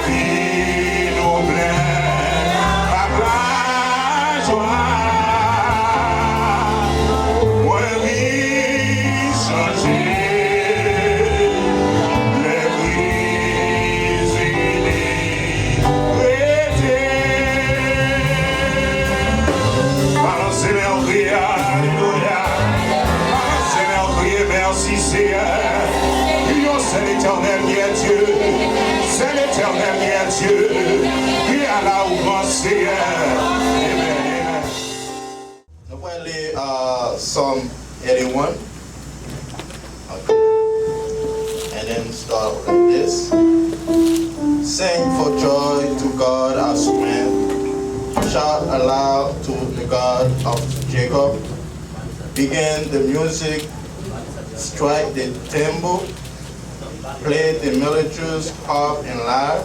vie nous plaît, la joie. Moi, vie changer, les brisés, prêtés. Balancez les prières, alléluia. Balancez les prières, merci Seigneur. C'est l'éternel qui est Dieu, c'est l'éternel qui est Dieu, qui a la ouvrance Seigneur. Amen. Nous allons lire Psalm 81. Okay. And then start like this. Sing for joy to God our strength. Shout aloud to the God of Jacob. Begin the music, strike the timbrel. Play the melodious harp and lyre,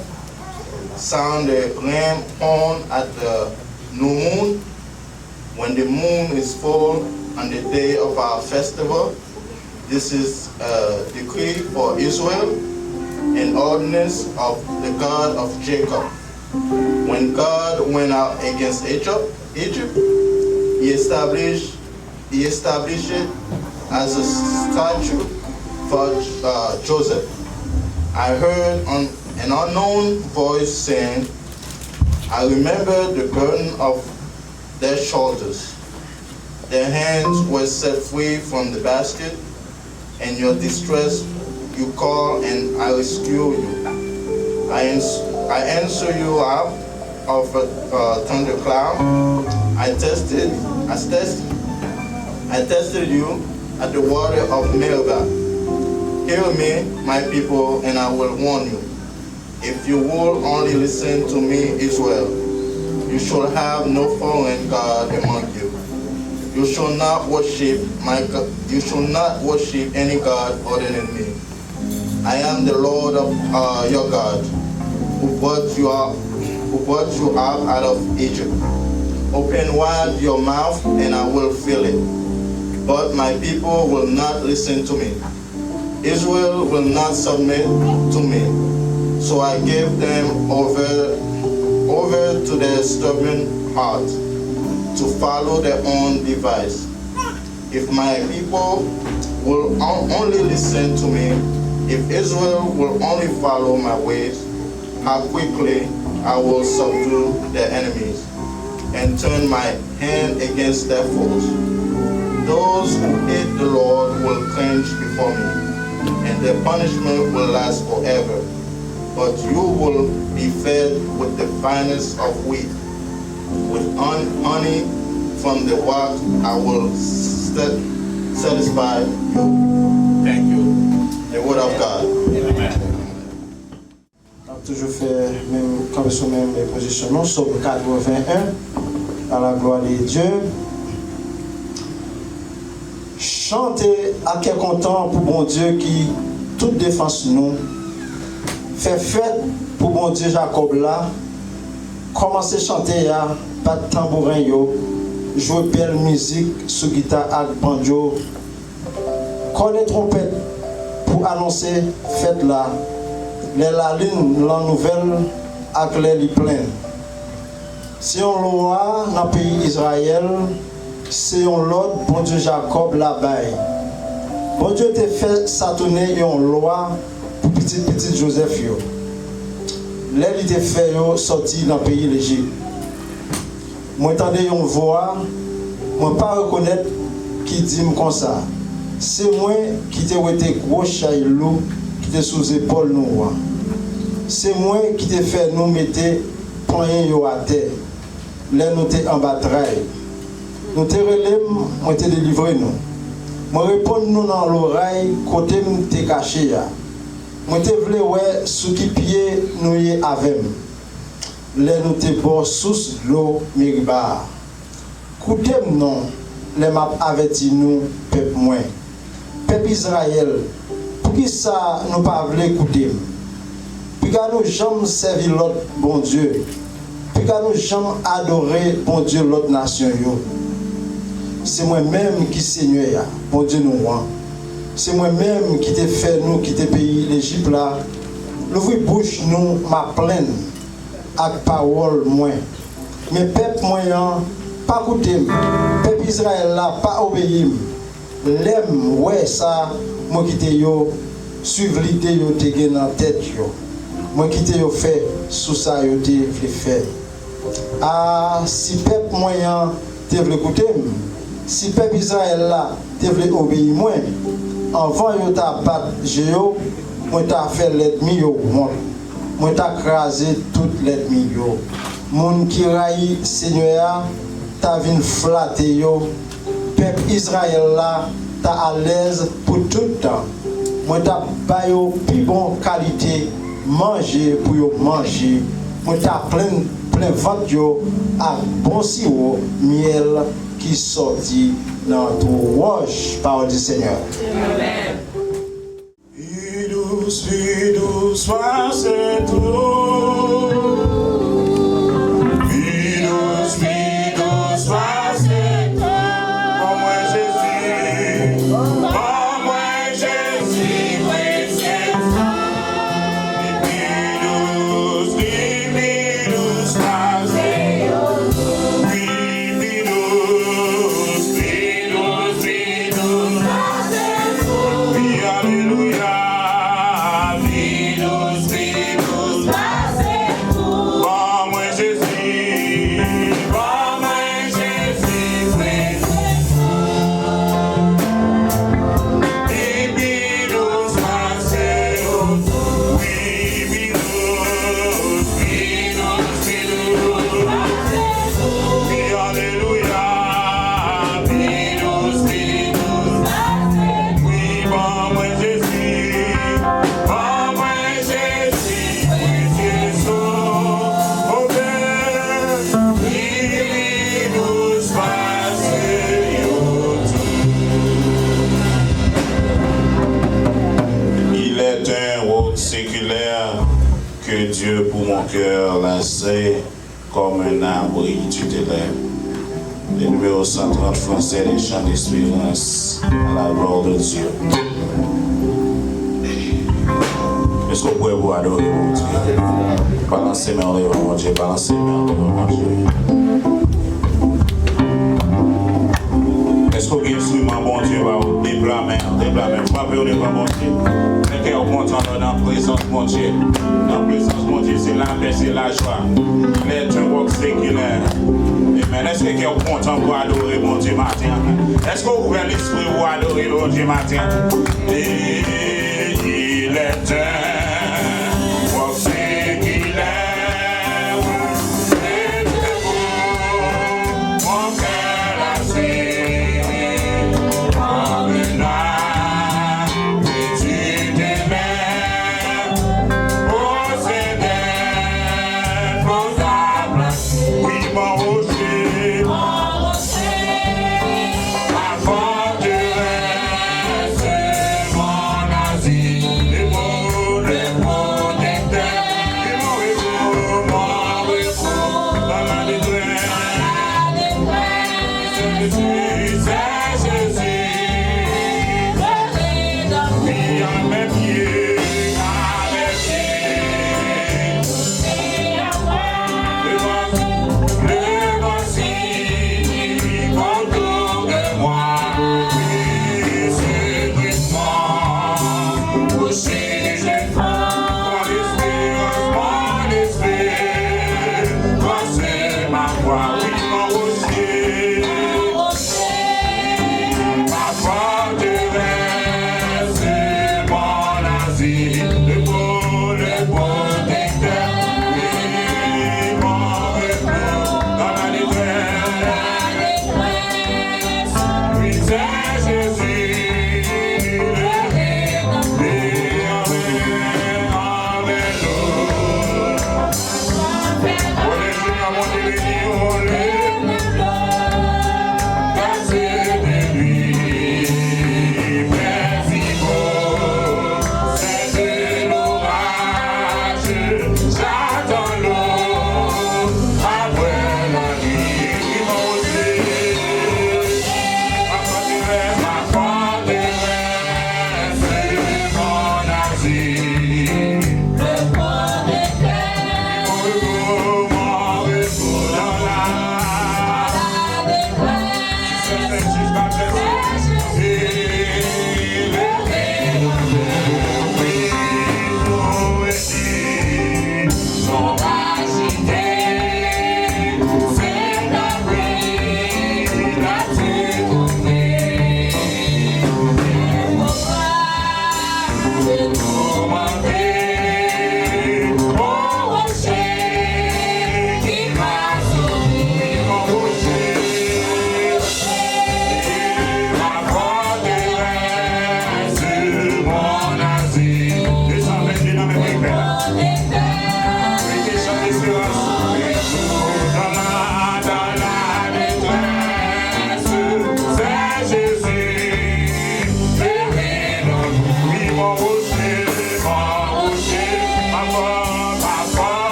sound the ram horn at the new moon, when the moon is full on the day of our festival. This is a decree for Israel, an ordinance of the God of Jacob. When God went out against Egypt, he established it as a statute for Joseph. I heard an unknown voice saying, I remember the burden of their shoulders. Their hands were set free from the basket, and your distress you call, and I rescue you. I answer you out of a thundercloud. I tested you at the water of Meribah. Hear me, my people, and I will warn you. If you will only listen to me, Israel, you shall have no foreign God among you. You shall not worship you shall not worship any God other than me. I am the Lord of your God, who brought you out out of Egypt. Open wide your mouth, and I will fill it. But my people will not listen to me. Israel will not submit to me. So I gave them over to their stubborn heart, to follow their own device. If my people will only listen to me, if Israel will only follow my ways, how quickly I will subdue their enemies and turn my hand against their foes. Those who hate the Lord will cringe before me, and their punishment will last forever. But you will be fed with the finest of wheat, with honey from the rock. I will satisfy you. Thank you. The word of God. Amen. On a toujours fait même comme sur même les positionnements, Psaume 81, à la gloire de Dieu. Chantez à quel content pour bon Dieu qui toute défense nous. Fait fête pour bon Dieu Jacob là. Commencez à chanter à pas de tambourin yo. Jouer belle musique sous guitare avec banjo. Connaît trompette pour annoncer fête là. Les la lune la nouvelle avec les plein. Si on loi dans le pays Israël, c'est on l'autre bon Dieu Jacob là-bas. Bon Dieu te fait ça tourner une loi pour petit Joseph yo. Les il te fait yo sortir dans le pays l'Égypte. Moi entendez une voix, moi pas reconnaître qui dit comme ça. C'est moi qui te été gros chailou qui te sous épaule nous. C'est moi qui te fait nous mettre poignet yo à terre. Là nous te en bataille. Nous te relève, moi te délivrer nous. Moi répondre nous dans l'oreille côté nous te caché ya. Moi te vle ouais sous qui pied nous y avec. Là nous te bord sous l'eau Meribah. Coutez non, les m'a averti nous peuple moins. Peuple Israël, pour qui ça nous pas vle écouter. Puis nous jamais servir l'autre bon Dieu. Puis nous jamais adorer bon Dieu l'autre nation yo. C'est moi-même qui Seigneur, bon Dieu nous rend. C'est moi-même qui t'ai fait nous quitter le pays l'Égypte là, l'ouvrir bouche nous ma pleine avec parole moins. Mais peuple moyen pas écouter, peuple Israël là pas obéir. L'aime ouais ça moi quitter yo suivre l'idée yo te gen en tête yo. Moi quitter yo fait sous ça yo te fait. Ah si peuple moyen te veut écouter, si peuple Israël là te veut obéir moins, avant yo t'a battre yo, moi t'a fait l'ennemi yo honte. Moi t'a crasé toute l'ennemi yo. Moun qui raï Seigneur t'a vinn flatter yo. Peuple Israël là t'a à l'aise pour tout le temps. Moi t'a ba yo plus bon qualité manger pour yo manger. Moi t'a plein ventre yo à bon sirop miel qui sorti dans ton roche par du Seigneur. Amen. Vie douce, c'est tout. Vie douce, c'est tout. Pour moi Jésus, oui c'est ça. Vie douce, c'est tout. Vie douce, c'est tout. Vie alléluia. Que Dieu pour mon cœur lancé comme un arbre tutélaire. Le numéro 130 français des chants d'espérance à la gloire de Dieu. Est-ce qu'on pourrait vous adorer mon Dieu? Balancez mes enlèvements mon Dieu, balancez mes enlèvements mon Dieu. Est-ce qu'on peut instrument mon Dieu va déblâmer, frappez au devant mon Dieu. Mettez au content dans la présence mon Dieu. Dans la présence mon Dieu, c'est la paix, c'est la joie. Il est un rock séculaire. Amen. Est-ce que vous êtes content pour adorer mon Dieu matin? Est-ce que vous ouvrez l'esprit pour adorer mon Dieu matin? Et il est un rock séculaire. Forteresse, mon asile.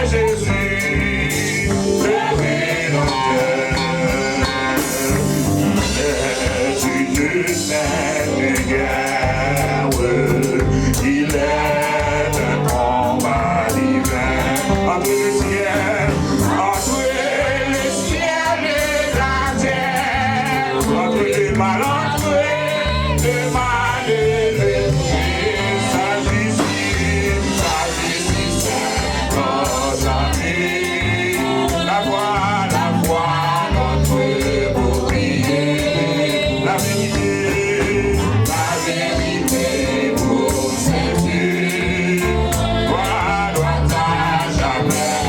Jésus, le Rédempteur. Il est une sainte guerre, il est un combat divin entre le ciel et la terre, entre le mal entré, le mal élevé, sa justice, nos amis, la foi, notre bouclier, la vérité pour Jésus, doit à jamais.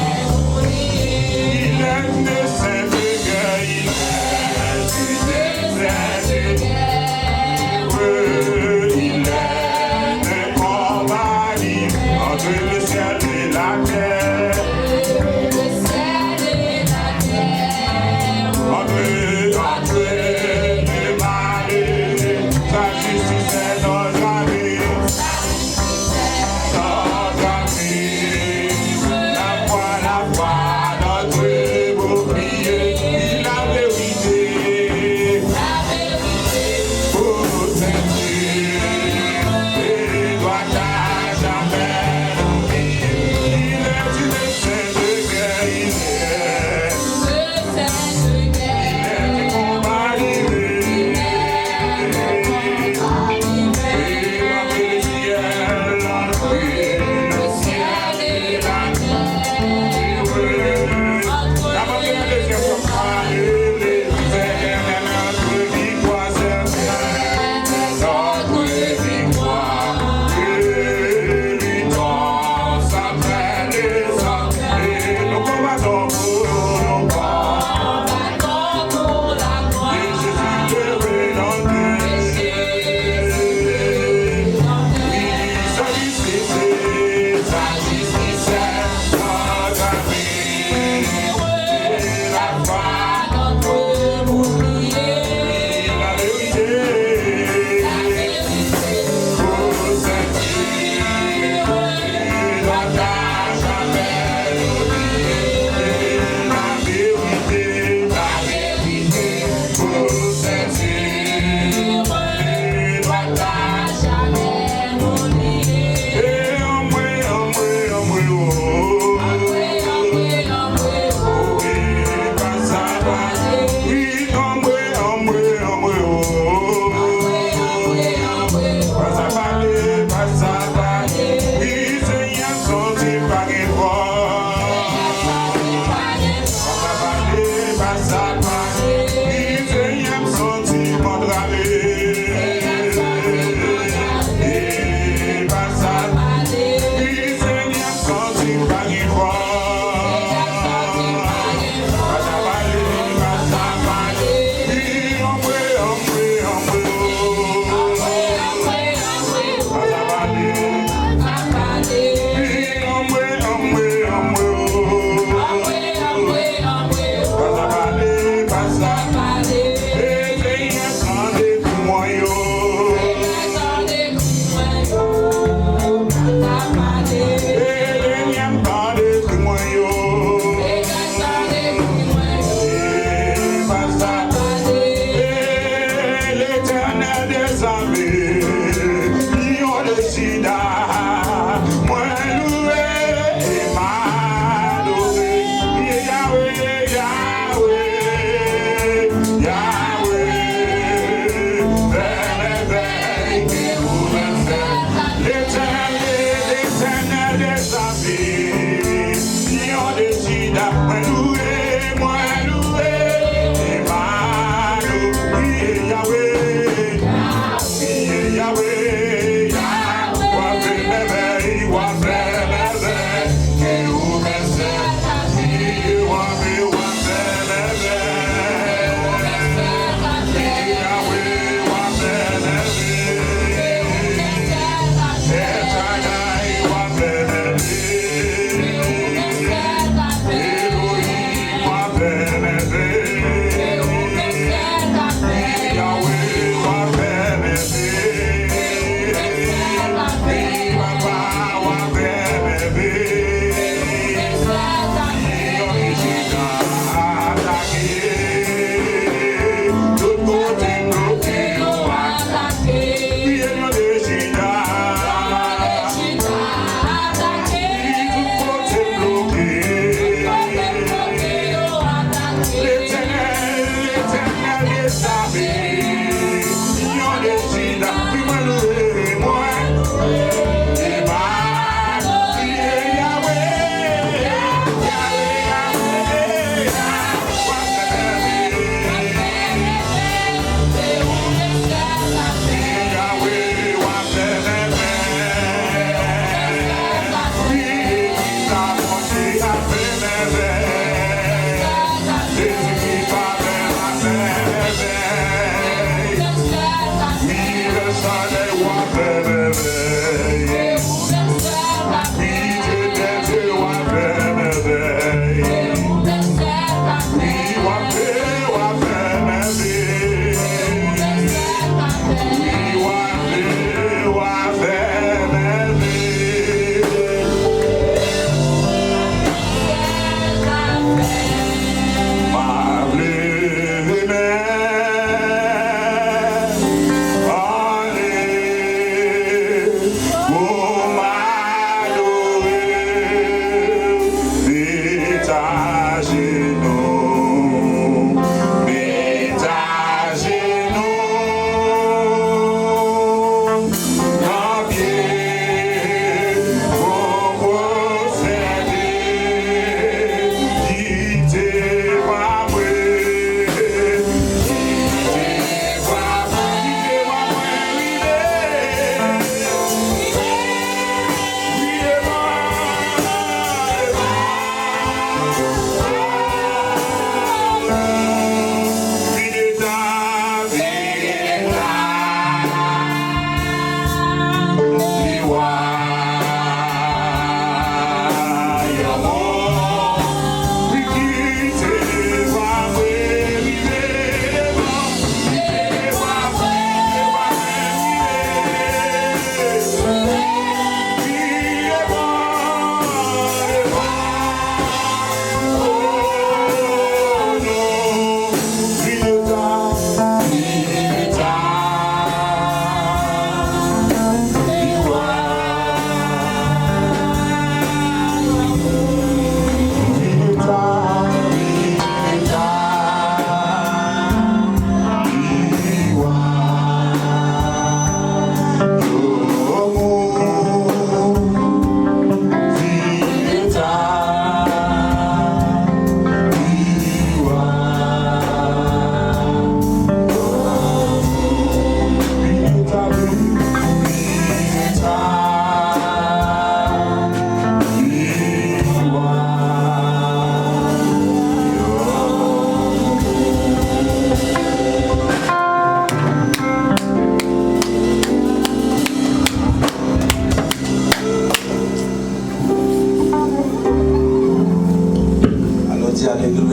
Il est une sainte guerre, il est une sainte guerre, il est un combat libre entre le ciel et la terre.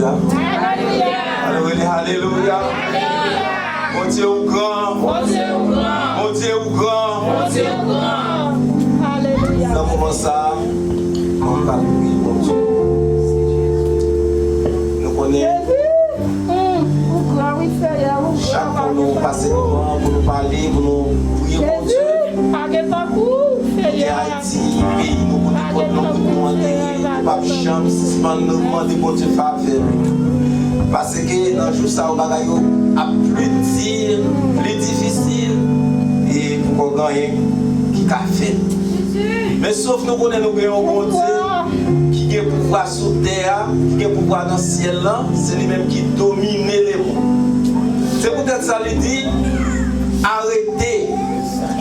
Alléluia. Alléluia. Alléluia. Mon Dieu ou grand. Mon Dieu ou grand. Mon Dieu ou grand. Mon Dieu ou grand. Alléluia. Dans le moment ça, on va prier, mon Dieu. Nous connaissons. Chaque fois nous passons devant pour nous parler, pour nous prier, mon Dieu. Et Haïti, pays, nous demander, pas chambre, si nous demander pour Dieu faveur. Parce que dans le jour ça, on va plus dire, plus difficile, et pour qu'on gagne, qui a fait. Mais sauf nous connaissons nous un bon Dieu qui a pouvoir sur terre, qui a pouvoir dans le ciel, c'est lui-même qui domine les mondes. C'est peut-être ça lui dit, arrêtez,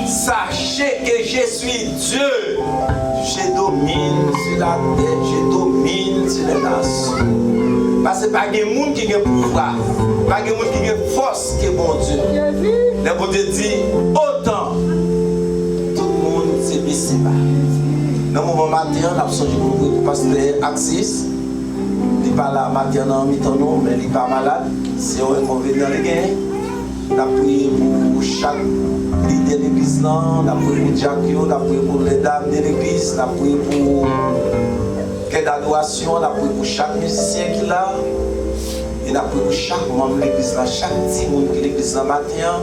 sachez que je suis Dieu. Je domine sur la terre, je domine sur les nations. Parce que pas de monde qui a pouvoir, pas de monde qui a force que bon Dieu. Le bon Dieu dit, autant, tout le monde c'est baissé bas. Dans le moment matin, on a besoin de pasteur Axis. Il n'est pas là matin en mi-temps, mais il n'est pas malade. Si on est convenu dans les gains, on a prié pour chaque leader de l'église, on a prié pour Jacques, on a prié pour les dames de l'église, on a prié pour quai d'adoration, on a prié pour chaque musicien qui est là, et on a prié pour chaque membre de l'église, chaque petit monde qui est l'église le matin.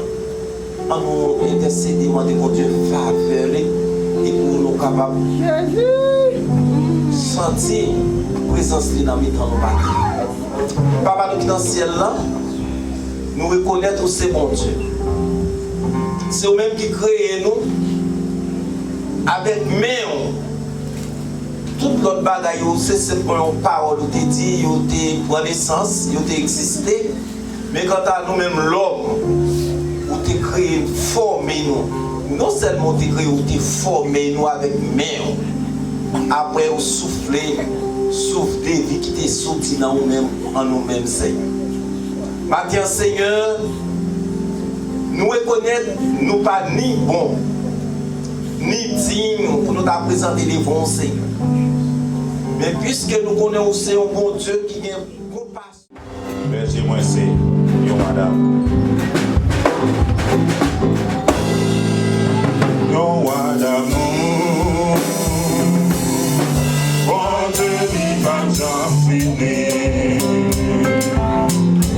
On nous intercède, demander pour Dieu faveur et pour nous capables de sentir la présence de dans nos matin. Papa, nous qui dans le ciel là, nous reconnaître c'est bon Dieu. C'est eux-mêmes qui créent nous avec main. Toute l'autre bagaille, c'est simplement une parole qui te dit, qui prend naissance, qui existé. Mais quant à nous-mêmes, l'homme, où tu créé, formé nous. Non seulement tu créé, où tu formé nous avec main. Après, vous soufflez, souffle de vie qui t'est sorti dans nous-mêmes, en nous-mêmes, Seigneur. Maintenant, Seigneur, nous reconnaître, nous pas ni bons, ni dignes pour nous présenter les bons Seigneur. Mais puisque nous connaissons aussi un bon Dieu qui vient compassion. Merci, moi, c'est yo, madame. Yo, madame. Bon Dieu, il va j'en finir.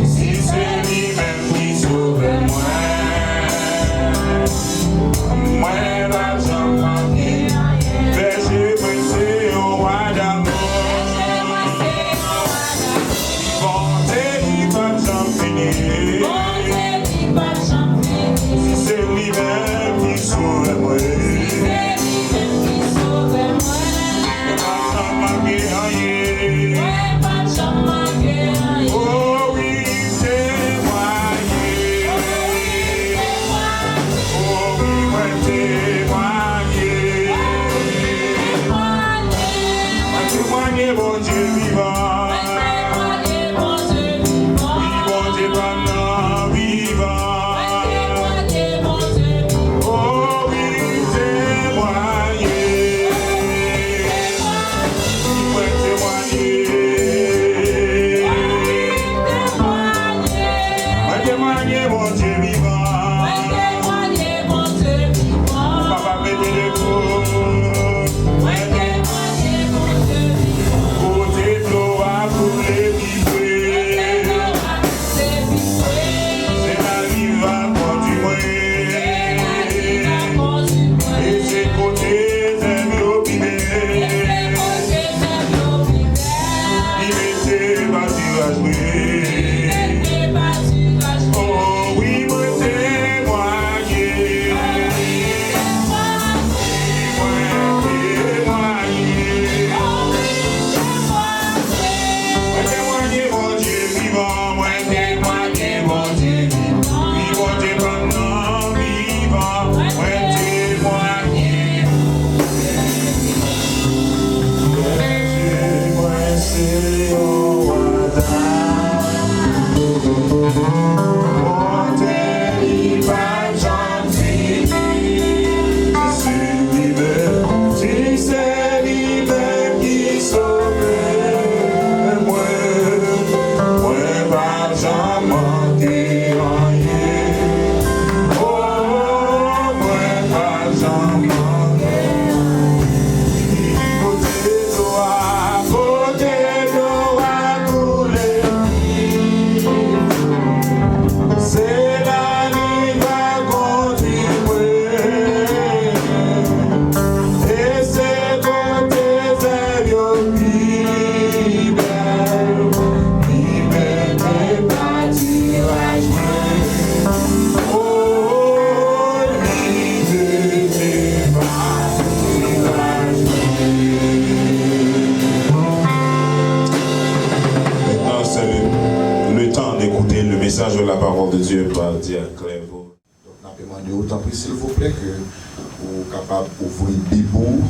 Si c'est lui-même qui sauve moi, moi, l'argent manqué. Fais-je passer au madame. C'est lui-même qui sauve moi. Oh oui, témoigner. Oh oui, moi témoigner. Témoigner, bon Dieu vivant. Côté gloire. écouter le message de la parole de Dieu par Diane Clairvaux. Donc, on a demandé autant plus, s'il vous plaît, que vous êtes capable d'ouvrir le Bible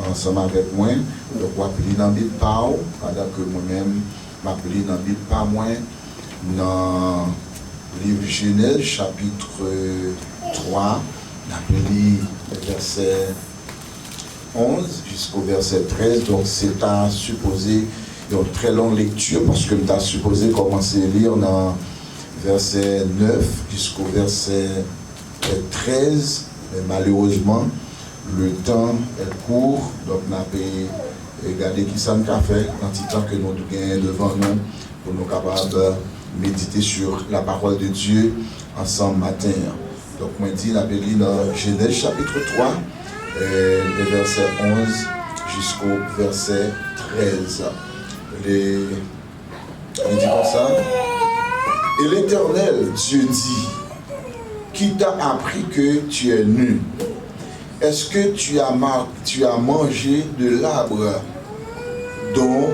ensemble avec moi. Donc, vous appelez dans la Bible par pendant que moi-même, m'appelez dans la Bible par moi, dans le livre Genèse, chapitre 3, appelé verset 11 jusqu'au verset 13. Donc, c'est à supposer une très longue lecture parce que tu as supposé commencer à lire dans verset 9 jusqu'au verset 13. Mais malheureusement, le temps est court. Donc, on a regardé qui ça nous a fait dans le temps que nous avons devant nous pour nous capables de méditer sur la parole de Dieu ensemble matin. Donc, moi, je dis, on a lu dans Genèse chapitre 3, le verset 11 jusqu'au verset 13. Il dit comme ça. Et l'Éternel, Dieu dit, qui t'a appris que tu es nu? Est-ce que tu as mangé de l'arbre dont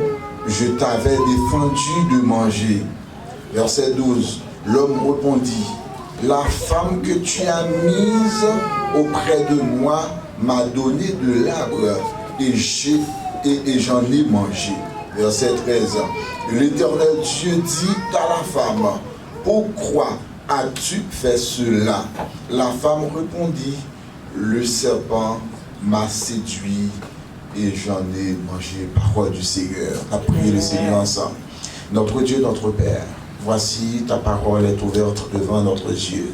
je t'avais défendu de manger? Verset 12. L'homme répondit, la femme que tu as mise auprès de moi m'a donné de l'arbre et j'en ai mangé. Verset 13. L'Éternel Dieu dit à la femme, pourquoi as-tu fait cela? La femme répondit, le serpent m'a séduit et j'en ai mangé. Parole du Seigneur. On a prié le Seigneur ensemble. Notre Dieu, notre Père, voici ta parole est ouverte devant notre Dieu.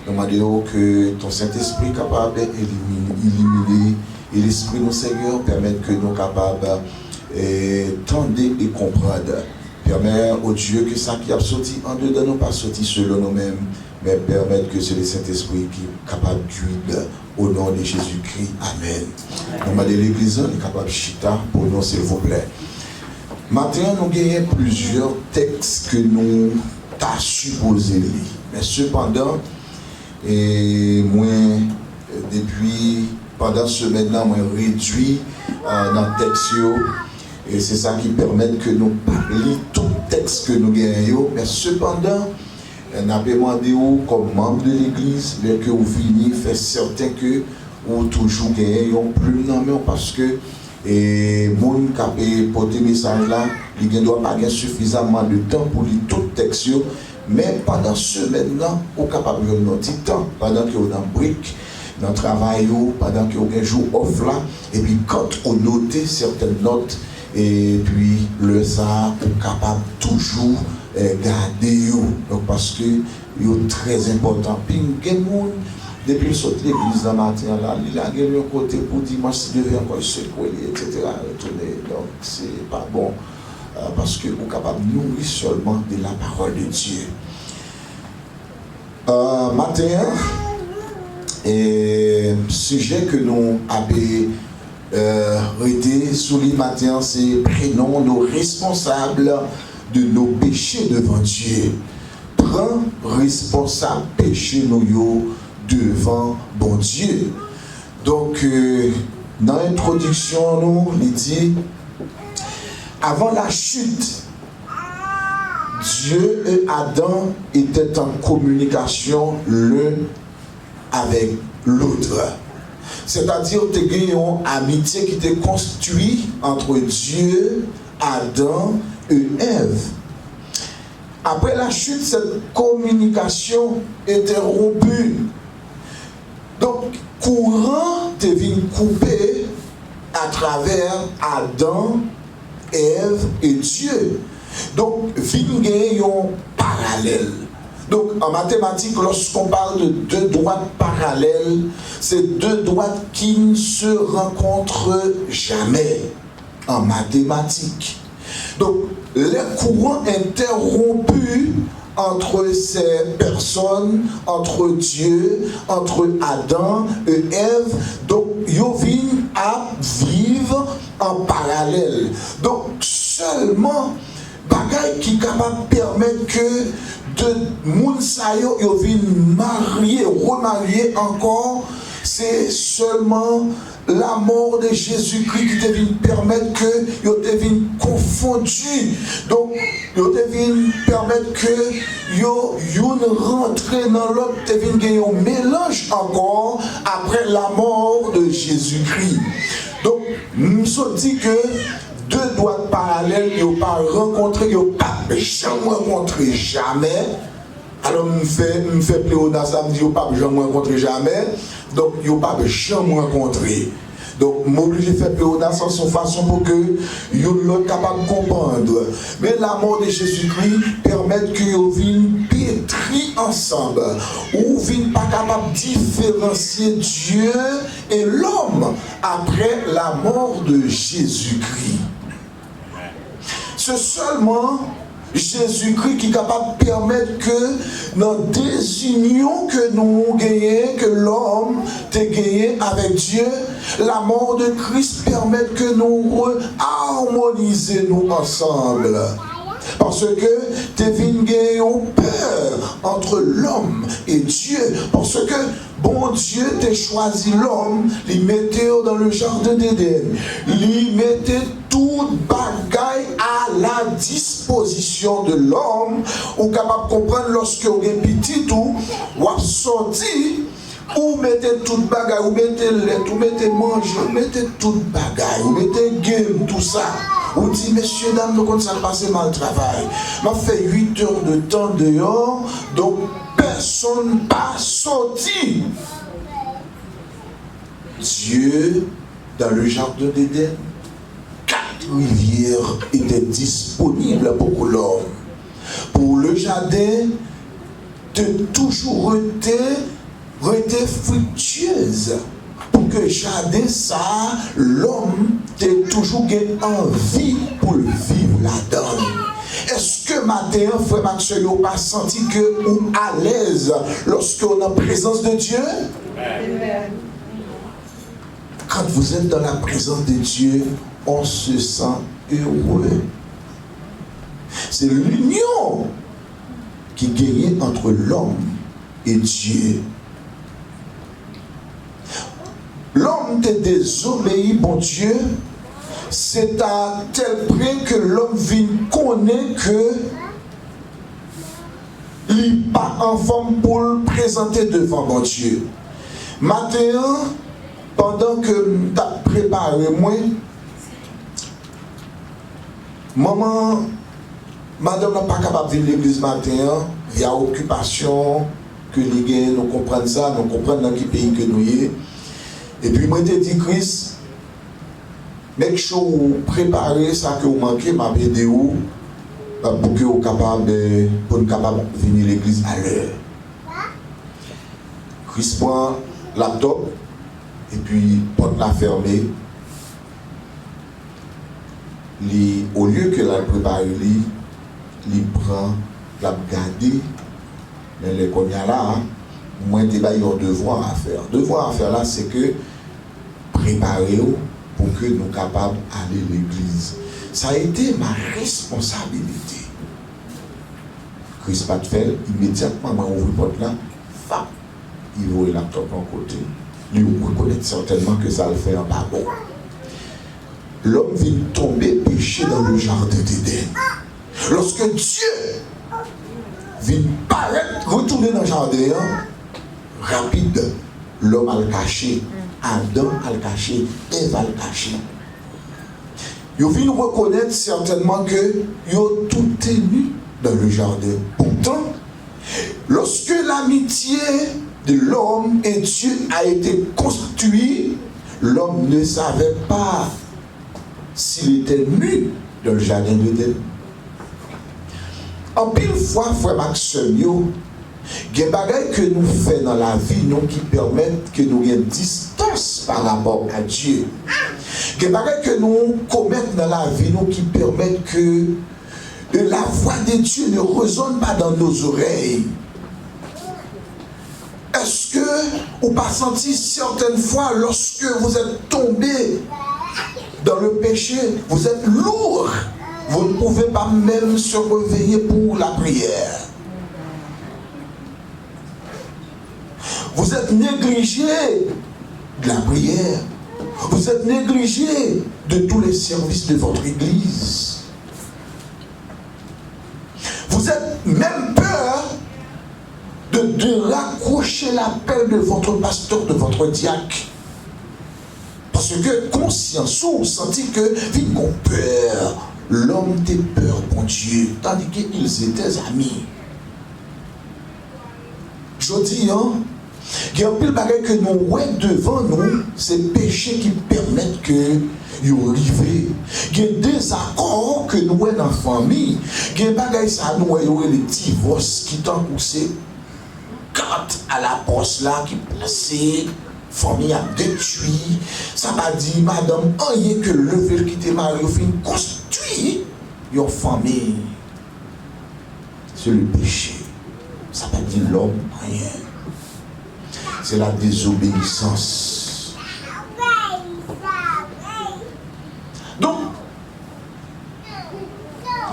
Nous demandons que ton Saint-Esprit est capable d'illuminer et l'Esprit, nous Seigneur, permette que nous sommes capables d'entendre et comprendre. Permets au Dieu que ça qui a sorti en dedans, nous pas sorti selon nous-mêmes, mais permettre que c'est le Saint-Esprit qui est capable de guider au nom de Jésus-Christ. Amen. Nous demandons l'Église, nous est capable de chita pour nous, s'il vous plaît. Maintenant, nous avons plusieurs textes que nous avons supposé lire. Mais cependant, moi, depuis pendant ce maintenant, moi réduit dans le texte. Et c'est ça qui permet que nous parlions tout texte que nous gagnons. Mais cependant, on a demandé comme membre de l'Église, mais que vous finissez, faites certain que vous toujours gagnez plus non parce que les gens qui ont porté le message là, ils ne doivent pas avoir suffisamment de temps pour lire tout texte. Mais pendant ce maintenant, vous êtes capable de notre petit temps, pendant que vous êtes dans le brique, dans le travail, pendant que vous avez un jour off là, et puis quand vous notez certaines notes, et puis le ça, vous êtes capable toujours garder. Donc parce que c'est très important. Puis depuis le saut de l'église dans le matin, là, il a gagné un côté pour dimanche, s'il devait encore se coller, etc. Retourner. Donc c'est pas bon. Parce que vous êtes capable de nourrir seulement de la parole de Dieu. Matin, sujet que nous avons été sous les matins, c'est prénom nos responsables de nos péchés devant Dieu. Prends responsable péché nous devant bon Dieu. Donc, dans l'introduction, nous, il dit, avant la chute, Dieu et Adam étaient en communication l'un avec l'autre. C'est-à-dire que il y a une amitié qui était construite entre Dieu, Adam et Ève. Après la chute, cette communication était rompue. Donc, courant devient coupé à travers Adam, Ève et Dieu. Donc, il y a un parallèle. Donc, en mathématiques, lorsqu'on parle de deux droites parallèles, c'est deux droites qui ne se rencontrent jamais en mathématiques. Donc, les courants interrompus entre ces personnes, entre Dieu, entre Adam et Ève, donc, ils viennent à vivre en parallèle. Donc, seulement, bagaille qui est capable de permettre que de moun sa yo viennent marier, remarier encore, c'est seulement la mort de Jésus-Christ qui te vient permettre que yo te vient confondu. Donc, yo te vient permettre que yo rentre dans l'autre, te vient gagner un mélange encore après la mort de Jésus-Christ. Donc, nous sommes dit que deux doigts parallèles, ils n'ont pas rencontré, ils n'ont pas jamais rencontré jamais. Alors, me fait pléonasme, ça me dit, ils n'ont pas jamais rencontré jamais. Donc, ils n'ont pas jamais rencontré. Donc, je suis obligé de faire pléonasme en son façon pour que ils soient capables de comprendre. Mais la mort de Jésus-Christ permet qu'ils viennent pétrir ensemble. Ou viennent pas capables de différencier Dieu et l'homme après la mort de Jésus-Christ. C'est seulement Jésus-Christ qui est capable de permettre que dans des unions que nous gagnons, que l'homme a gagné avec Dieu, la mort de Christ permet que nous harmonisons nous ensemble. Parce que tu viens peur entre l'homme et Dieu. Parce que bon Dieu t'a choisi l'homme, il mettait dans le jardin d'Éden. Il mettait tout bagaille à la disposition de l'homme. On est capable de comprendre lorsque vous êtes petit tout, ou sorti. Ou mettez toute bagaille, ou mettez lait, ou mettez manger, ou mettez toute bagaille, ou mettez game, tout ça. Ou dit, messieurs, dames, nous comptons ça passer mal travail. M'a fait 8 heures de temps dehors, donc personne pas sorti. Dieu, dans le jardin d'Éden, 4 rivières étaient disponibles pour l'homme. Pour le jardin, de toujours été fructueuse. Pour que jardin ça, l'homme ait toujours envie pour le vivre là-dedans. Est-ce que matin, frère Maxwell, vous pas senti que vous à l'aise lorsqu'on est en présence de Dieu? Amen. Quand vous êtes dans la présence de Dieu, on se sent heureux. C'est l'union qui gagne entre l'homme et Dieu. L'homme te désobéit, bon Dieu, c'est à tel point que l'homme vient connaître que il n'est pas en forme pour le présenter devant bon Dieu. Maintenant, pendant que tu as préparé moi, maman, madame n'est pas capable de venir à l'église matin, il y a occupation que les gens nous comprennent ça, nous comprennent dans quel pays que nous sommes. Et puis moi je te dis, Chris, make sure vous préparez ça que vous manquez, ma vidéo, pour que vous capable de venir à l'église à l'heure. Chris prend laptop et puis porte la fermée. Au lieu que la prépare, il prend la garder, mais les cognacs là, moi j'ai un devoir à faire. Le devoir à faire là, c'est que préparer pour que nous soyons capables d'aller à l'église. Ça a été ma responsabilité. Chris Patfel, immédiatement, m'a ouvert la porte là, il voit le laptop en côté. Lui, on reconnaît certainement que ça le fait en bas bon. L'homme vient tomber péché dans le jardin d'Éden. Lorsque Dieu vient paraître, retourner dans le jardin, rapide, l'homme a le caché, Adam a le caché, Ève a le caché. Ils viennent reconnaître certainement que ils ont tout tenu dans le jardin. Pourtant, lorsque l'amitié de l'homme et Dieu a été construite, l'homme ne savait pas s'il était nu dans le jardin d'Éden. En pile fois, frère Maxime, il y a des bagages que nous faisons dans la vie nous, qui permettent que nous ayons une distance par rapport à Dieu. Il y a des bagages que nous commettons dans la vie nous, qui permettent que la voix de Dieu ne résonne pas dans nos oreilles. Est-ce que vous n'avez pas senti certaines fois lorsque vous êtes tombé dans le péché, vous êtes lourd, vous ne pouvez pas même se réveiller pour la prière. Vous êtes négligé de la prière. Vous êtes négligé de tous les services de votre église. Vous êtes même peur de raccrocher l'appel de votre pasteur, de votre diacre. Parce que conscience ou senti que vite qu'on peur, l'homme était peur pour Dieu, tandis qu'ils étaient amis. Je dis, il y a un peu de bagaille que nous voyons devant nous, c'est péché qui permettent que nous arrivions. Il y a des accords que nous voyons dans la famille. Il y a des bagailles ça nous voyons les divorces qui t'ont poussé. Carte à la poste là qui placée, famille a détruit. Ça m'a dit, madame, rien que lever qui était marié, fin construit une famille. C'est le péché. Ça m'a dit l'homme, rien. C'est la désobéissance. Donc,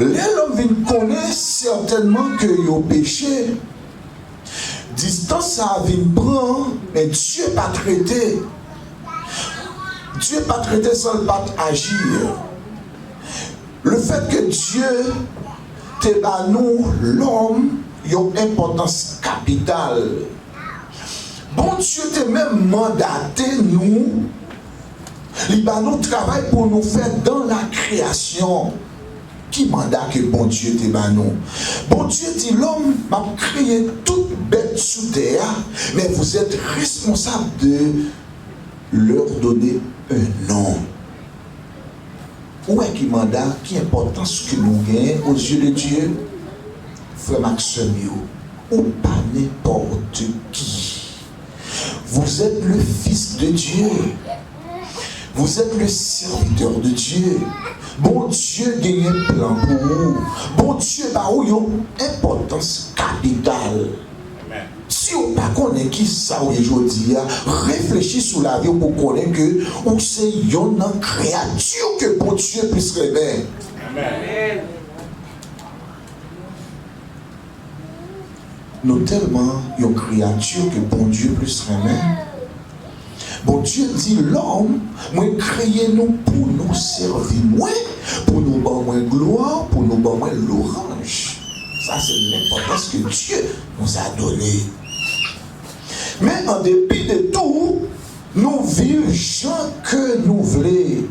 l'homme vient connaître certainement que il a péché. Distance ça vient prendre, mais Dieu pas traité. Dieu pas traité sans pas agir. Le fait que Dieu te bat nous, l'homme, il a une importance capitale. Bon Dieu t'a même mandaté nous, il va nous travailler pour nous faire dans la création. Qui mandat que bon Dieu t'a bat nous? Bon Dieu dit l'homme m'a créé toute bête sous terre, mais vous êtes responsable de leur donner un nom. Où est qui mandat, qui importance que nous gagnons aux yeux de Dieu? Frère Maxime, ou pas n'importe qui. Vous êtes le Fils de Dieu. Vous êtes le serviteur de Dieu. Bon Dieu gagne un plan pour vous. Bon Dieu a une importance capitale. Si vous ne connaissez pas qui ça aujourd'hui, réfléchissez sur la vie pour connaître que vous c'est une créature que bon Dieu puisse révéler. Amen. Nous tellement une créature que bon Dieu puisse remettre. Bon Dieu dit l'homme, moi créé nous pour nous servir, moi, pour nous donner gloire, pour nous donner l'orange. Ça c'est l'importance que Dieu nous a donnée. Mais en dépit de tout, nous vivons gens que nous voulons.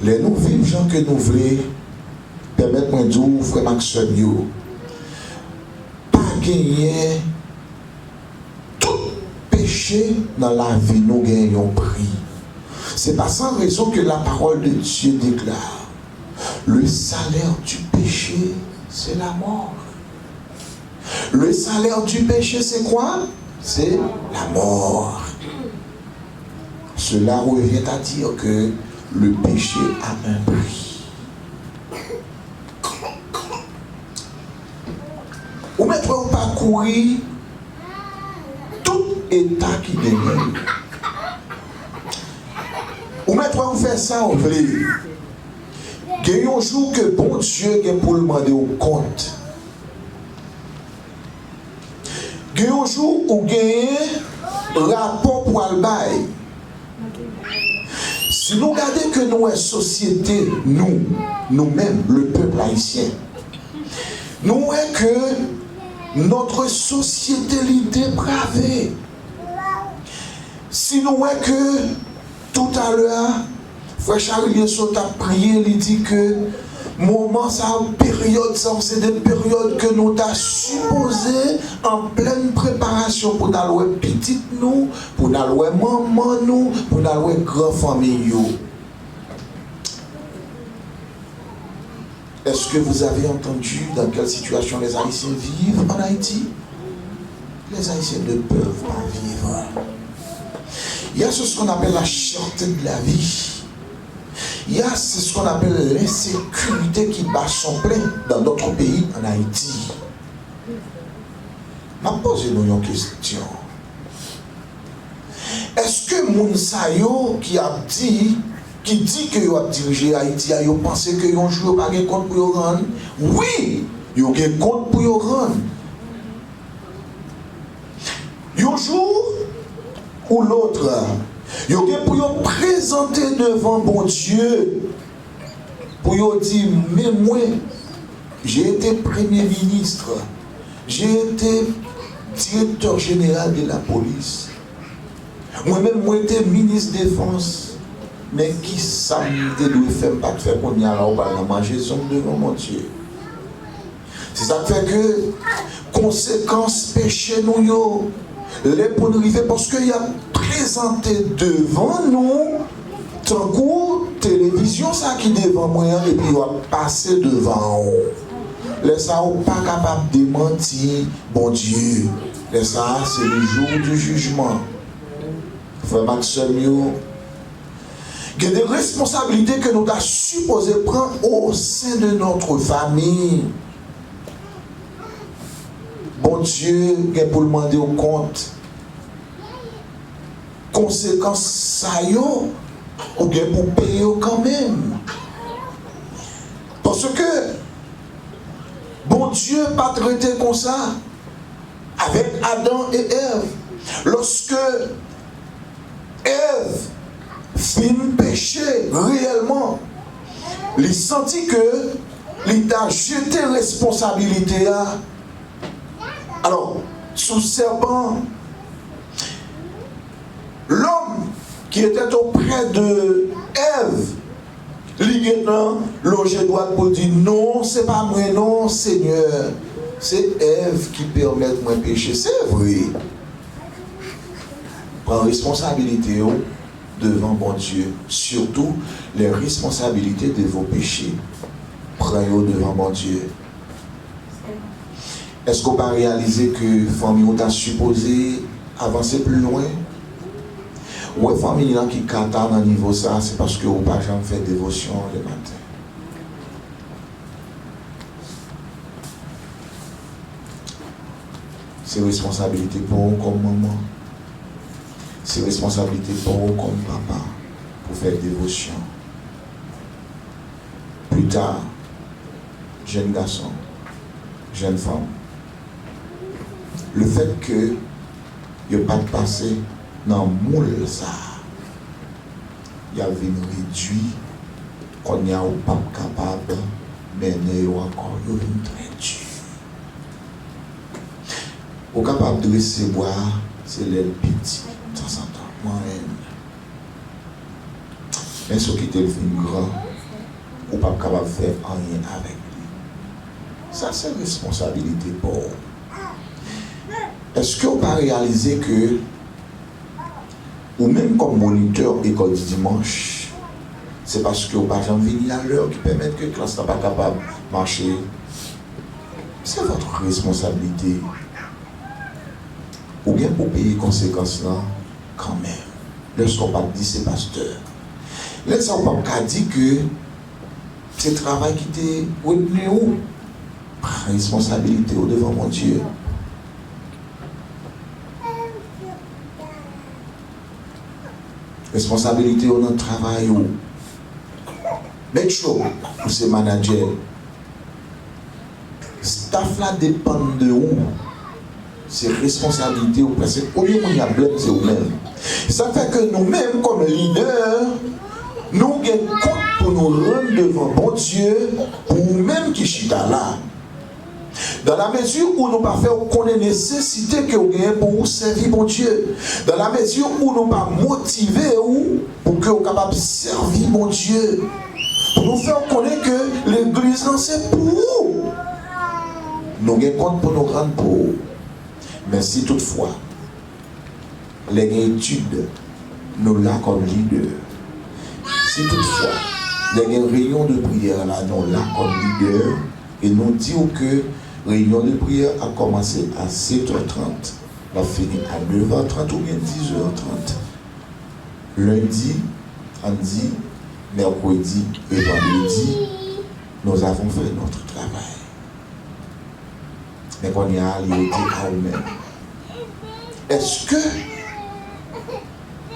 Les nous vivons gens que nous voulons. Permettez-moi de dire, frère Maxime, pas gagner tout péché dans la vie, nous gagnons prix. C'est pas sans raison que la parole de Dieu déclare: le salaire du péché, c'est la mort. Le salaire du péché, c'est quoi? C'est la mort. Cela revient à dire que le péché a un prix. Ou maintenant, on parcourir tout état qui gagne. Ou maintenant, on fait ça, on veut. Il y a un jour que bon Dieu est pour le demander au compte. Il y a un jour où il y a un rapport pour le bail. Si nous regardons que nous, la société, nous-mêmes, le peuple haïtien, nous voyons que notre société est dépravée. Si nous voyons que tout à l'heure, Frère Charles Saut a prié, il dit que moment, ça, période, ça, c'est des périodes que nous avons supposé en pleine préparation pour nous petite nous, pour nous maman nous, pour nous grand famille. Est-ce que vous avez entendu dans quelle situation les Haïtiens vivent en Haïti? Les Haïtiens ne peuvent pas vivre. Il y a ce qu'on appelle la cherté de la vie. Il y a ce qu'on appelle l'insécurité qui bat son plein dans notre pays, en Haïti. Je vais poser une question. Est-ce que Mounsayo qui dit que vous avez dirigé Haïti, vous pensez que vous jouez pas de compte pour vous rendre? Oui, vous avez un compte pour vous rendre. Un jour ou l'autre, Yo gen pour yo présenter devant bon Dieu. Pour yo dire, mais moi, j'ai été Premier ministre. J'ai été directeur général de la police. Moi-même, moi, j'étais ministre de défense. Mais qui ça me fait pas faire qu'on y a là, on va manger son devant mon Dieu. C'est ça qui fait que, conséquence péché nous, yo, les pour nous arriver, parce qu'il y a présenté devant nous, tant que télévision, ça qui devant moi, et puis il va passer devant nous. Les ça, on pas capable de mentir, bon Dieu. Les ça, c'est le jour du jugement. Frère Maxime, il y a des responsabilités que nous avons supposé prendre au sein de notre famille. Bon Dieu, il y a pour demander au compte. Conséquence, ça y est, ou bien pour payer quand même. Parce que, bon Dieu n'a pas traité comme ça avec Adam et Ève. Lorsque Ève fin péché réellement, il sentit que il a jeté responsabilité à. Alors, sous serpent, l'homme qui était auprès de Ève, il a logé droit pour dire non, c'est pas moi, non, Seigneur, c'est Ève qui permet de moi pécher. C'est vrai. Prends responsabilité devant bon Dieu, surtout les responsabilités de vos péchés. Prenez-les devant bon Dieu. Est-ce qu'on va réaliser que la famille a supposé avancer plus loin? Ou la famille qui cata dans le niveau ça, c'est parce que vous n'avez pas jamais fait dévotion le matin. C'est responsabilité pour vous comme maman. C'est responsabilité pour vous comme papa pour faire dévotion. Plus tard, jeune garçon, jeune femme, le fait que il n'y a pas de passé dans le moule ça, il y avait une réduit qu'on n'y a pas capable, mais il y a encore une très dure. Au capable de recevoir, c'est l'aile petit, de temps en temps, moi-même. Mais ce qui est grand, ou pas capable de faire rien avec lui. Ça, c'est responsabilité pour vous. Est-ce que vous pas réaliser que, ou même comme moniteur école du dimanche, c'est parce que vous pas jamais venir à l'heure qui permet que la classe n'est pas capable de marcher? C'est votre responsabilité. Ou bien pour payer les conséquences là, quand même. Lorsqu'on pas dit c'est pasteur. Lorsqu'on pas dit que c'est le travail qui était retenu où? Responsabilité au devant mon Dieu. Responsabilité au notre travail où? Make sure que c'est manager. Staff là dépend de où? C'est responsabilité ou presque. Au lieu qu'on y a blâme, c'est vous-même. Ça fait que nous-mêmes, comme leaders, nous avons compte pour nous rendre devant bon Dieu, pour nous-mêmes qui chita là. Dans la mesure où nous ne pas faire qu'on ait nécessité que vous ayez pour vous servir bon Dieu. Dans la mesure où nous ne pas motiver pour que vous soyez capable de servir mon Dieu. Pour nous faire connaître que l'église, c'est pour vous. Nous avons compte pour nous rendre pour vous. Mais si toutefois, les études nous là comme leader, si toutefois, les réunions de prière là nous là comme leader, et nous disons que réunion de prière a commencé à 7h30, va finir à 9h30 ou bien 10h30. Lundi, samedi, mercredi et vendredi, nous avons fait notre travail. Mais qu'on y a lié à nous-mêmes. Est-ce que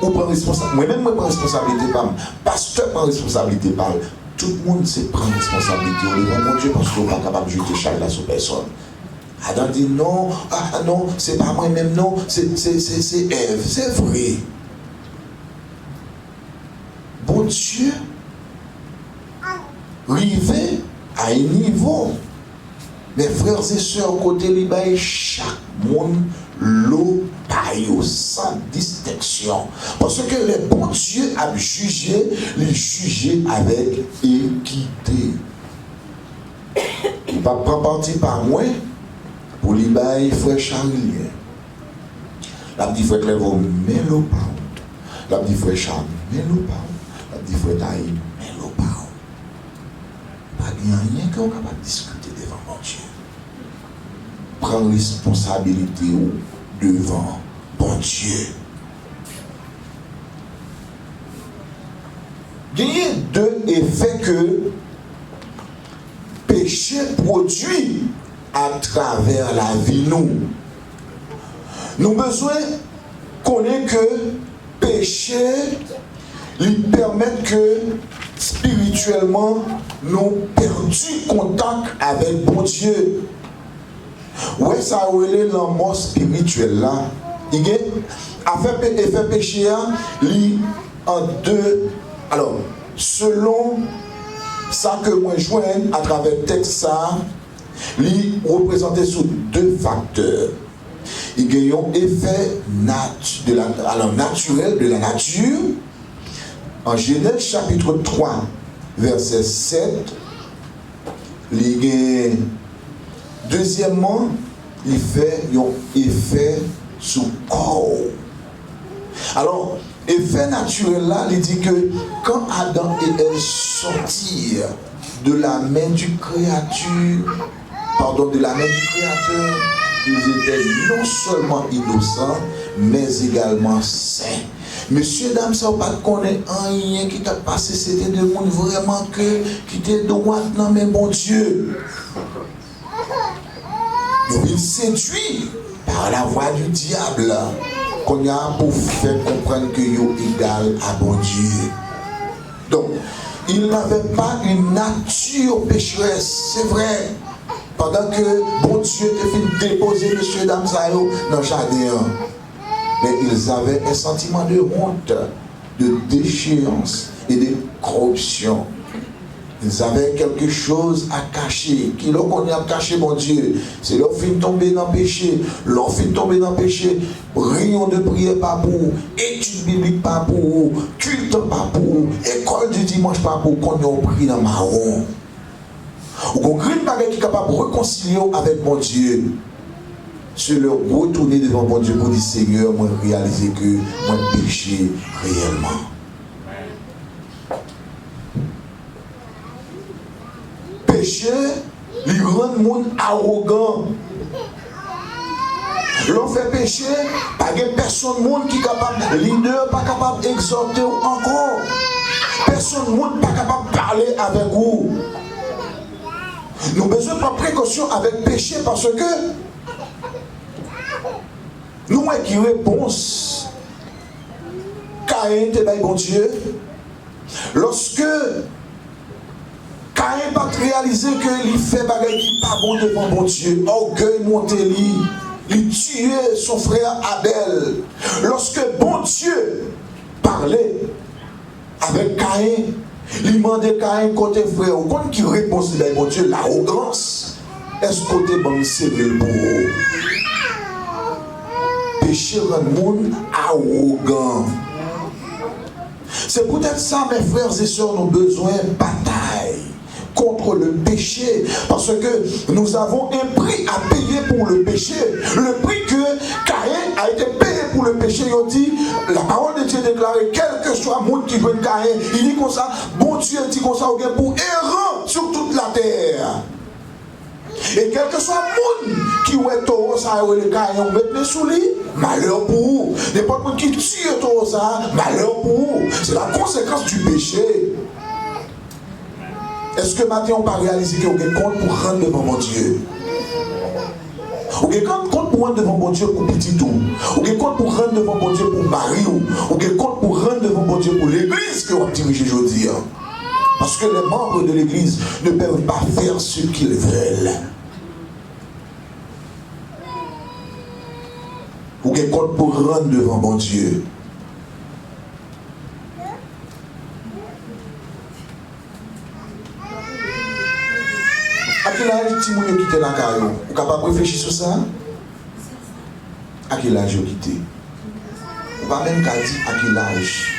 vous prenez responsabilité? Moi-même, je prends responsabilité par pasteur prend responsabilité par tout le monde se prend responsabilité devant mon Dieu parce qu'on n'est pas capable de jeter chaque là sur personne. Adam dit non, non, c'est pas moi-même, non, c'est Ève. C'est vrai. Dieu arrivé à un niveau. Mes frères et sœurs, côté libaye, chaque monde l'eau paye sans distinction. Parce que le bon Dieu a jugé, les juger avec équité. Il ne va pas partir par moi pour libaye frère Charlie. La petite frère Clévo, mais l'eau pas. La petite frère Charles, mais l'eau pas. La petite frère Taï, mais l'eau pas. Pas rien qu'on est capable de discuter devant mon Dieu. Prends responsabilité devant bon Dieu. Il y a deux effets que péché produit à travers la vie nous. Nous avons besoin de connaître que péché lui permet que spirituellement nous perdons contact avec bon Dieu. Ouais, ça relève la mort spirituelle là. Il y a effet péché en deux. Alors, selon ça que moi je vois à travers le texte, ça, il représenté sous deux facteurs. Il y a un effet naturel de la nature. En Genèse chapitre 3, verset 7, il y a deuxièmement, il fait un effet sous corps. Alors, effet naturel là, il dit que quand Adam et Ève sortirent de la main du Créateur, ils étaient non seulement innocents, mais également saints. Monsieur, dame, ça ne pas connaître rien qui t'a passé, c'était des gens vraiment qui étaient droit dans mais bon Dieu. Donc il séduit par la voix du diable qu'on a pour faire comprendre que yo égal à bon Dieu. Donc, il n'avait pas une nature pécheresse, c'est vrai. Pendant que bon Dieu était fait déposer monsieur dame Sayo dans le jardin. Mais ils avaient un sentiment de honte, de déchéance et de corruption. Ils avaient quelque chose à cacher. Qui l'ont qu'on a caché, mon Dieu? C'est leur fin tomber dans le péché. Leur fin tomber dans le péché. Réunion de prière pas pour. Étude biblique pas pour. Culte pas pour. École du dimanche pas pour. Qu'on a pris dans marron. Ou qu'on grille pas qui est capable de réconcilier avec mon Dieu. C'est leur retourner devant mon Dieu pour dire Seigneur, moi réaliser que moi péché réellement. Péché, il rend le monde arrogant. L'on fait péché, pas de personne monde qui est capable, leader pas capable d'exhorter encore. Personne monde pas capable de parler avec vous. Nous avons besoin de prendre précaution avec péché parce que nous avons qui réponse. Caïn était bon Dieu. Lorsque Caïn n'a pas réalisé qu'il fait des choses qui pas bon devant bon Dieu, orgueil monté il tuait son frère Abel. Lorsque bon Dieu parlait avec Caïn, il demandait Caïn côté frère, ou quand il répondait bon Dieu, l'arrogance, est-ce côté bon c'est le bourreau? Péché rend le monde arrogant. C'est peut-être ça, mes frères et sœurs, nous avons besoin de bataille contre le péché. Parce que nous avons un prix à payer pour le péché. Le prix que Caïn a été payé pour le péché. Il dit, la parole de Dieu déclarée, quel que soit le monde qui veut Caïn, il dit comme ça, bon Dieu dit comme ça, pour errant sur toute la terre. Et quel que soit le monde qui est taureau, ça a le Caïn, on met sous lui, malheur pour vous. N'importe monde qui tue taureau, ça, malheur pour vous. C'est la conséquence du péché. Est-ce que maintenant on va réaliser qu'on a compte pour rendre devant mon Dieu? On a compte pour rendre devant mon Dieu pour petit tout. On a compte pour rendre devant mon Dieu pour Marie. On a compte pour rendre devant mon Dieu pour l'église que on dirige aujourd'hui. Parce que les membres de l'église ne peuvent pas faire ce qu'ils veulent. On a compte pour rendre devant mon Dieu. âge ti moun yo quitté la caillou? Vous capable de réfléchir sur ça? À quel âge yo quitté? Ou pas même qu'à dire à quel âge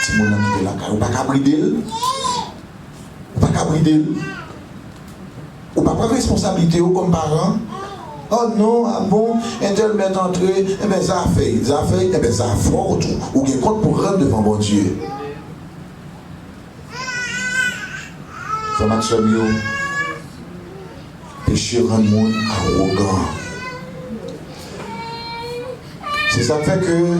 ti moun yo quitté la caillou? Ou pas qu'à brider? Ou pas qu'à brider? Ou pas prendre responsabilité comme parent? Oh non, ah bon, un tel met entré, eh bien ça a fait, eh bien ça a fort, ou bien compte pour rendre devant mon Dieu. Frère Maxime, péché rend le monde arrogant. C'est ça fait que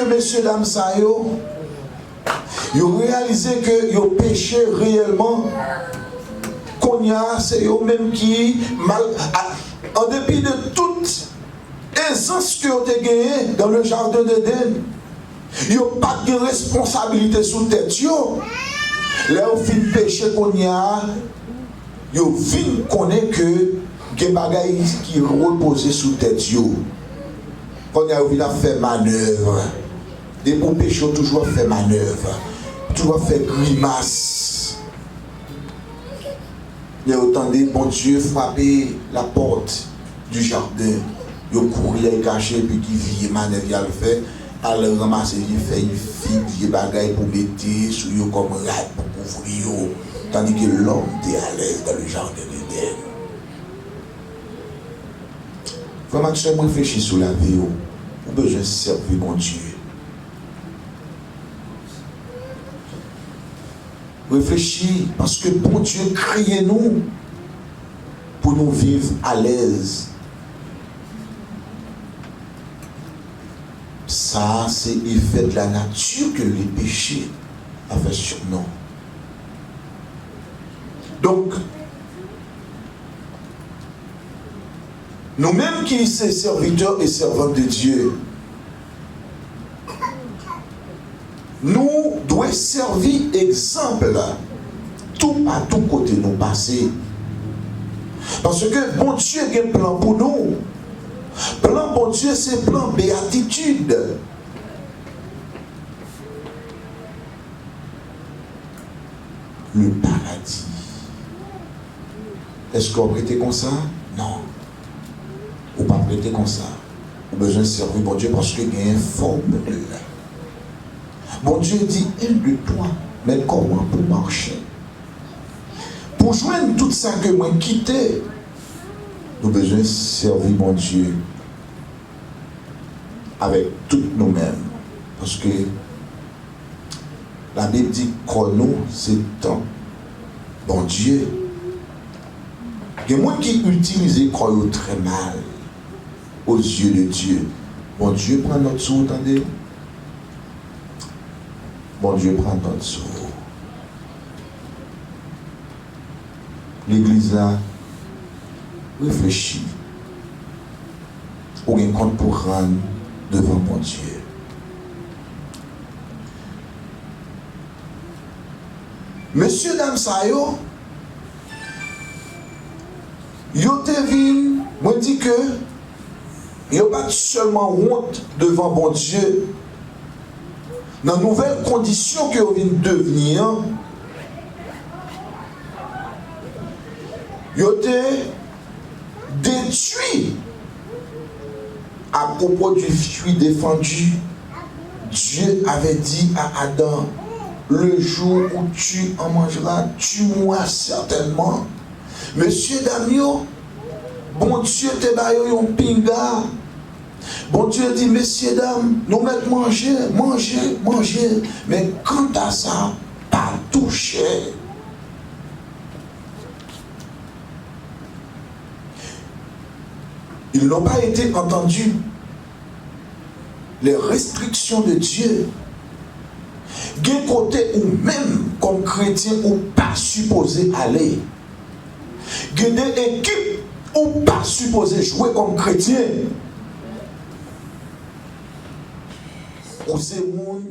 messieurs, dames, ça ils ont réalisé que ils péché réellement. Qu'on y a, c'est eux-mêmes qui, en dépit de toute aisance qu'ils ont gagné dans le jardin d'Éden, ils n'ont pas de responsabilité sous tête. Là, au fin de péché qu'on y a, ils ont vu qu'on est que des bagailles qui reposent sous tête. Qu'on y a vu à faire manœuvre. Des bons péchés ont toujours fait manœuvre. Toujours fait grimace. Il y a autant de bon Dieu frapper la porte du jardin. Il courir et cacher puis qui vit manœuvre il fait. Alors ramasser il fait il fit des bagailles pour mettre sur eux comme rat pour couvrir. Tandis que l'homme était à l'aise dans le jardin d'Éden. Faut maximum réfléchir sur la vie. Ou besoin de servir mon Dieu. Réfléchis, parce que bon Dieu crée nous pour nous vivre à l'aise. Ça, c'est l'effet de la nature que les péchés ont fait sur nous. Donc, nous-mêmes qui sommes serviteurs et servantes de Dieu, nous devons servir exemple tout à tout côté nous passer. Parce que bon Dieu a un plan pour nous. Plan bon Dieu, c'est plan béatitude. Le paradis. Est-ce qu'on prête comme ça? Non. Ou pas prêter comme ça. On a besoin de servir bon Dieu parce qu'il y a une formule. Bon Dieu dit, aide-toi, mais comment pour marcher? Pour joindre tout ça que moi quitté, nous avons besoin de servir mon Dieu avec tout nous-mêmes. Parce que la Bible dit que nous, c'est temps. Bon Dieu. Il y a des gens qui utilisent croyant très mal aux yeux de Dieu. Bon Dieu prend notre sou, attendez. Bon Dieu prend notre sou. L'église là, réfléchit. Ou un compte pour rendre devant mon Dieu. Monsieur, dame, ça yo te vin, moi dis que il n'y a pas seulement honte devant bon Dieu. Dans les nouvelles conditions que vous venez de devenir, il a été détruit à propos du fruit défendu. Dieu avait dit à Adam, le jour où tu en mangeras, tu mourras certainement. Monsieur Damio, bon Dieu te baille un pinga. Bon Dieu dit, messieurs, dames, nous mettons manger. Mais quant à ça, pas toucher. Ils n'ont pas été entendus. Les restrictions de Dieu. D'un côté ou même comme chrétien ou pas supposé aller. Des équipes ou pas supposé jouer comme chrétien. Ou c'est monde